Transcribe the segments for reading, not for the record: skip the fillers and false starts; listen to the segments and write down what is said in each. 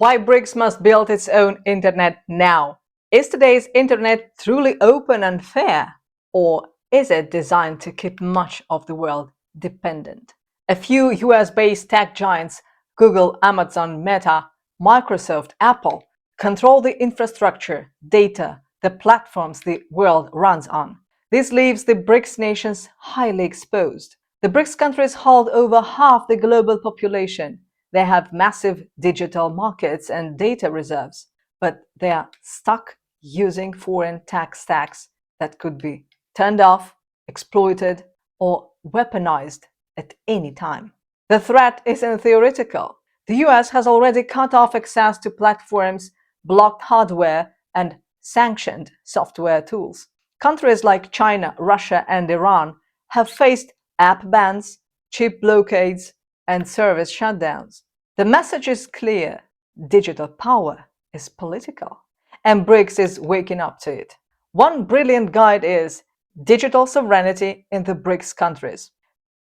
Why BRICS must build its own internet now? Is today's internet truly open and fair? Or is it designed to keep much of the world dependent? A few US-based tech giants, Google, Amazon, Meta, Microsoft, Apple, control the infrastructure, data, the platforms the world runs on. This leaves the BRICS nations highly exposed. The BRICS countries hold over half the global population. They have massive digital markets and data reserves, but they are stuck using foreign tech stacks that could be turned off, exploited, or weaponized at any time. The threat isn't theoretical. The US has already cut off access to platforms, blocked hardware, and sanctioned software tools. Countries like China, Russia, and Iran have faced app bans, chip blockades, and service shutdowns. The message is clear: digital power is political, and BRICS is waking up to it. One brilliant guide is Digital Sovereignty in the BRICS Countries.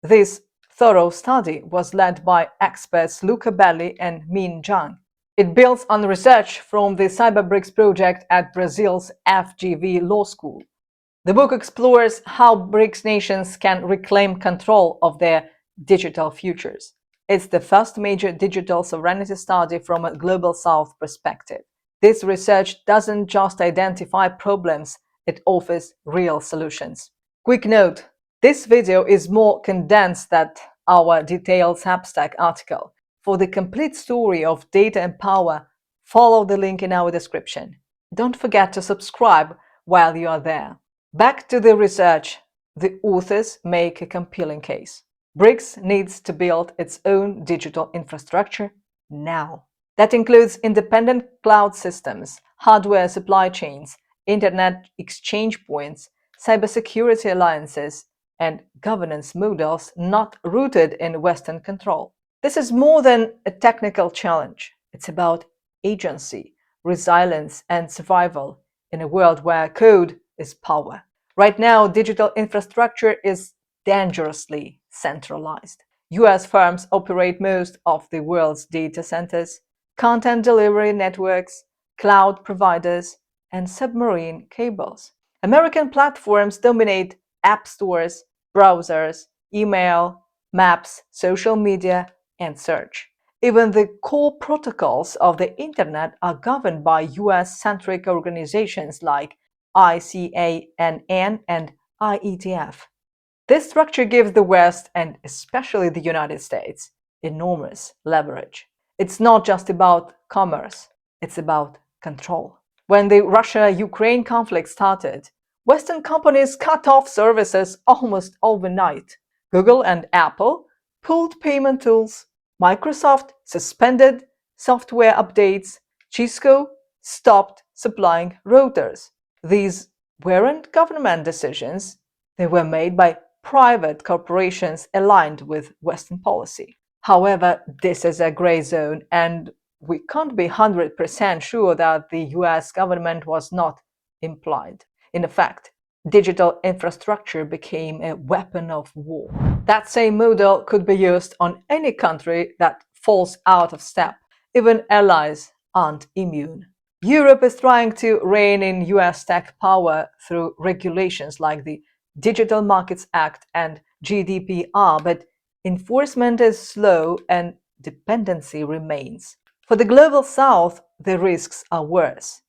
This thorough study was led by experts Luca, Belli, and Min Zhang. It builds on research from the CyberBRICS project at Brazil's FGV Law School. The book explores how BRICS nations can reclaim control of their digital futures. It's the first major digital sovereignty study from a Global South perspective. This research doesn't just identify problems, it offers real solutions. Quick note: this video is more condensed than our detailed Substack article. For the complete story of data and power, follow the link in our description. Don't forget to subscribe while you are there. Back to the research, the authors make a compelling case. BRICS needs to build its own digital infrastructure now. That includes independent cloud systems, hardware supply chains, internet exchange points, cybersecurity alliances, and governance models not rooted in Western control. This is more than a technical challenge. It's about agency, resilience, and survival in a world where code is power. Right now, digital infrastructure is dangerously centralized. US firms operate most of the world's data centers, content delivery networks, cloud providers, and submarine cables. American platforms dominate app stores, browsers, email, maps, social media, and search. Even the core protocols of the internet are governed by US-centric organizations like ICANN and IETF. This structure gives the West, and especially the United States, enormous leverage. It's not just about commerce, it's about control. When the Russia-Ukraine conflict started, Western companies cut off services almost overnight. Google and Apple pulled payment tools, Microsoft suspended software updates, Cisco stopped supplying routers. These weren't government decisions, they were made by private corporations aligned with Western policy. However, this is a gray zone, and we can't be 100% sure that the US government was not implied. In effect, digital infrastructure became a weapon of war. That same model could be used on any country that falls out of step. Even allies aren't immune. Europe is trying to rein in US tech power through regulations like the Digital Markets Act and GDPR, but enforcement is slow and dependency remains. For the Global South, the risks are worse.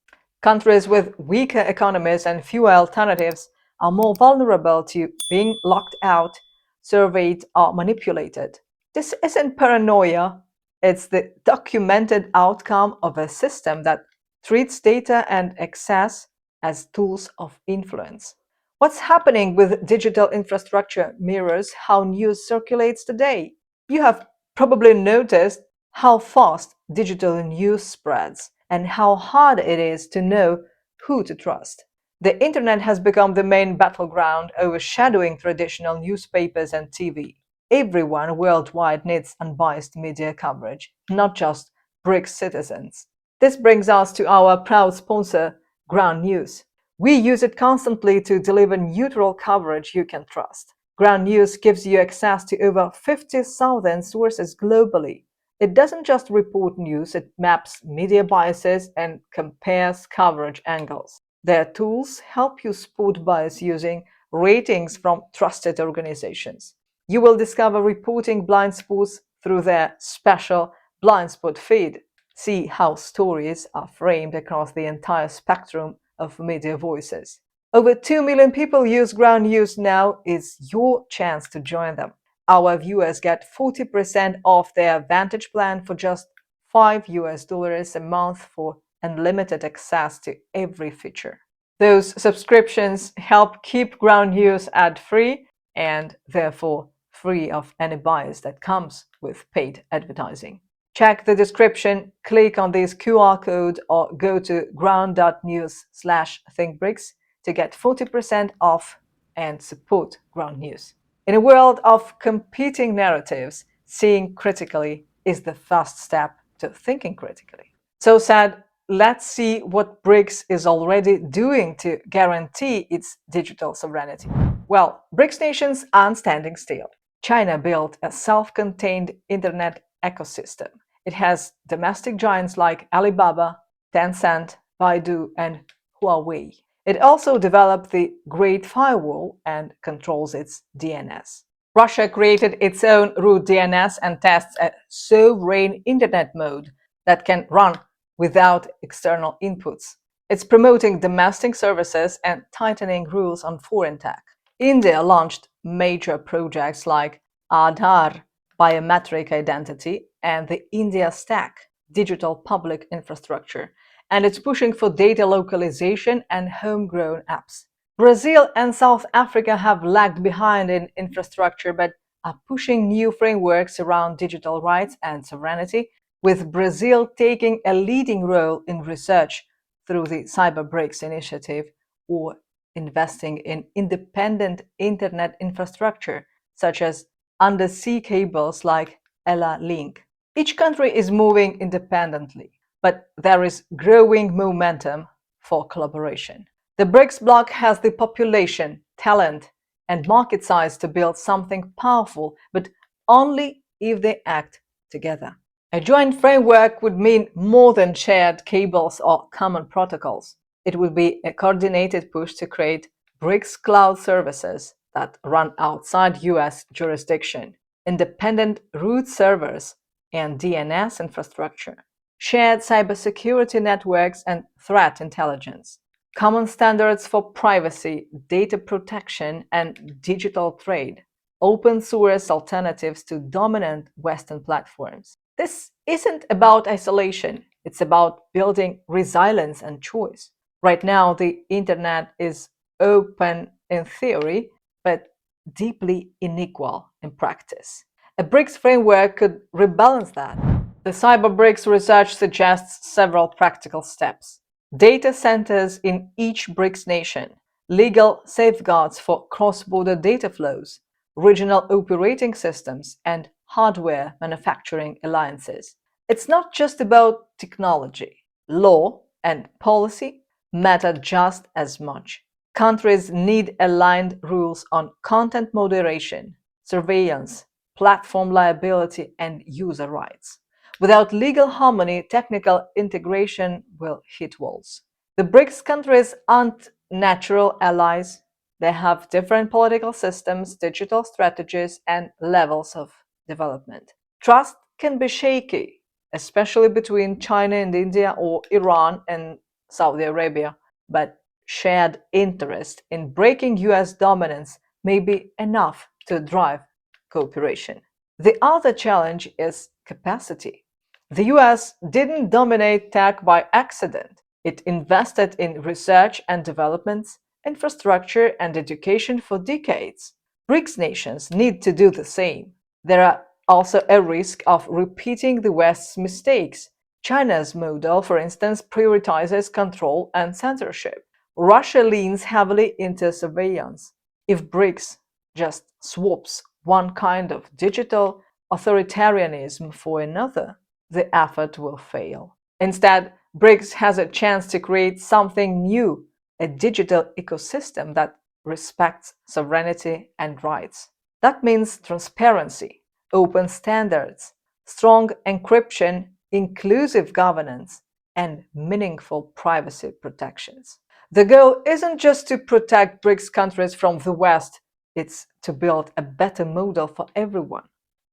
Countries with weaker economies and fewer alternatives are more vulnerable to being locked out, surveyed, or manipulated. This isn't paranoia, it's the documented outcome of a system that treats data and access as tools of influence. What's happening with digital infrastructure mirrors how news circulates today. You have probably noticed how fast digital news spreads and how hard it is to know who to trust. The internet has become the main battleground, overshadowing traditional newspapers and TV. Everyone worldwide needs unbiased media coverage, not just BRICS citizens. This brings us to our proud sponsor, Ground News. We use it constantly to deliver neutral coverage you can trust. Ground News gives you access to over 50,000 sources globally, It doesn't just report news, it maps media biases and compares coverage angles. Their tools help you spot bias using ratings from trusted organizations. You will discover reporting blind spots through their special blind spot feed. See how stories are framed across the entire spectrum of media voices. Over 2 million people use ground news now. Is your chance to join them. Our viewers get 40% off their Vantage plan for just $5 a month for unlimited access to every feature. Those subscriptions help keep ground news ad-free and therefore free of any bias that comes with paid advertising. Check the description, click on this QR code or go to ground.news/thinkbricks to get 40% off and support ground news. In a world of competing narratives, seeing critically is the first step to thinking critically. So said, let's see what BRICS is already doing to guarantee its digital sovereignty. Well, BRICS nations aren't standing still. China built a self-contained internet ecosystem. It has domestic giants like Alibaba, Tencent, Baidu, and Huawei. It also developed the Great Firewall and controls its DNS. Russia created its own root DNS and tests a sovereign internet mode that can run without external inputs. It's promoting domestic services and tightening rules on foreign tech. India launched major projects like Aadhaar, biometric identity, and the India Stack, digital public infrastructure, and it's pushing for data localization and homegrown apps. Brazil and South Africa have lagged behind in infrastructure but are pushing new frameworks around digital rights and sovereignty, with Brazil taking a leading role in research through the CyberBRICS initiative or investing in independent internet infrastructure such as undersea cables like Ella Link. Each country is moving independently, but there is growing momentum for collaboration. The BRICS bloc has the population, talent, and market size to build something powerful, but only if they act together. A joint framework would mean more than shared cables or common protocols. It would be a coordinated push to create BRICS cloud services that run outside US jurisdiction, independent root servers and DNS infrastructure, shared cybersecurity networks and threat intelligence, common standards for privacy, data protection, and digital trade, open source alternatives to dominant Western platforms. This isn't about isolation, it's about building resilience and choice. Right now, the internet is open in theory, but deeply unequal in practice. A BRICS framework could rebalance that. The CyberBRICS research suggests several practical steps. Data centers in each BRICS nation, legal safeguards for cross-border data flows, regional operating systems, and hardware manufacturing alliances. It's not just about technology. Law and policy matter just as much. Countries need aligned rules on content moderation, surveillance, platform liability, and user rights. Without legal harmony, technical integration will hit walls. The BRICS countries aren't natural allies. They have different political systems, digital strategies, and levels of development. Trust can be shaky, especially between China and India or Iran and Saudi Arabia, but shared interest in breaking US dominance may be enough to drive cooperation. The other challenge is capacity. The US didn't dominate tech by accident. It invested in research and development, infrastructure, and education for decades. BRICS nations need to do the same. There are also a risk of repeating the West's mistakes. China's model, for instance, prioritizes control and censorship. Russia leans heavily into surveillance. If BRICS just swaps one kind of digital authoritarianism for another, the effort will fail. Instead, BRICS has a chance to create something new, a digital ecosystem that respects sovereignty and rights. That means transparency, open standards, strong encryption, inclusive governance, and meaningful privacy protections. The goal isn't just to protect BRICS countries from the West, it's to build a better model for everyone.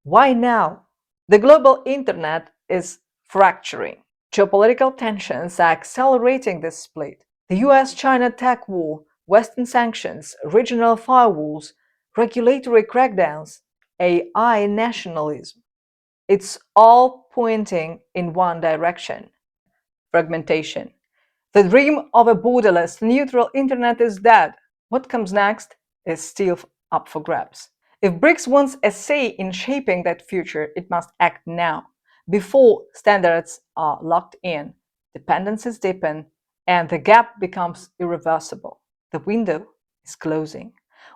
Why now? The global internet is fracturing. Geopolitical tensions are accelerating this split. The US-China tech war, Western sanctions, regional firewalls, regulatory crackdowns, AI nationalism. It's all pointing in one direction: fragmentation. The dream of a borderless, neutral internet is dead. What comes next is still up for grabs. If BRICS wants a say in shaping that future, it must act now, before standards are locked in, dependencies deepen, and the gap becomes irreversible. The window is closing.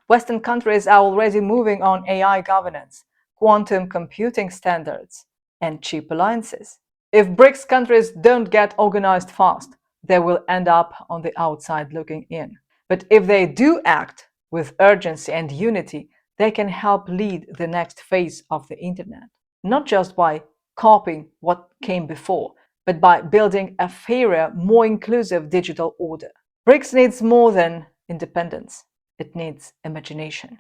Western countries are already moving on AI governance, quantum computing standards, and cheap alliances. If BRICS countries don't get organized fast, they will end up on the outside looking in. But if they do act with urgency and unity, they can help lead the next phase of the internet, not just by copying what came before, but by building a fairer, more inclusive digital order. BRICS needs more than independence, it needs imagination.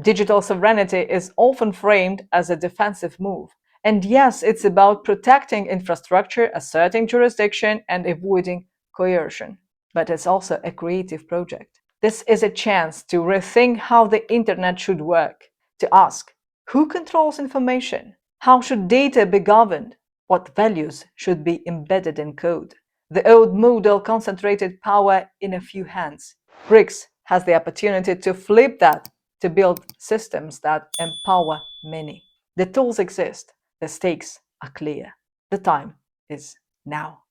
Digital sovereignty is often framed as a defensive move. And yes, it's about protecting infrastructure, asserting jurisdiction, and avoiding coercion. But it's also a creative project. This is a chance to rethink how the internet should work, to ask who controls information, how should data be governed, what values should be embedded in code. The old model concentrated power in a few hands. BRICS has the opportunity to flip that, to build systems that empower many. The tools exist, the stakes are clear. The time is now.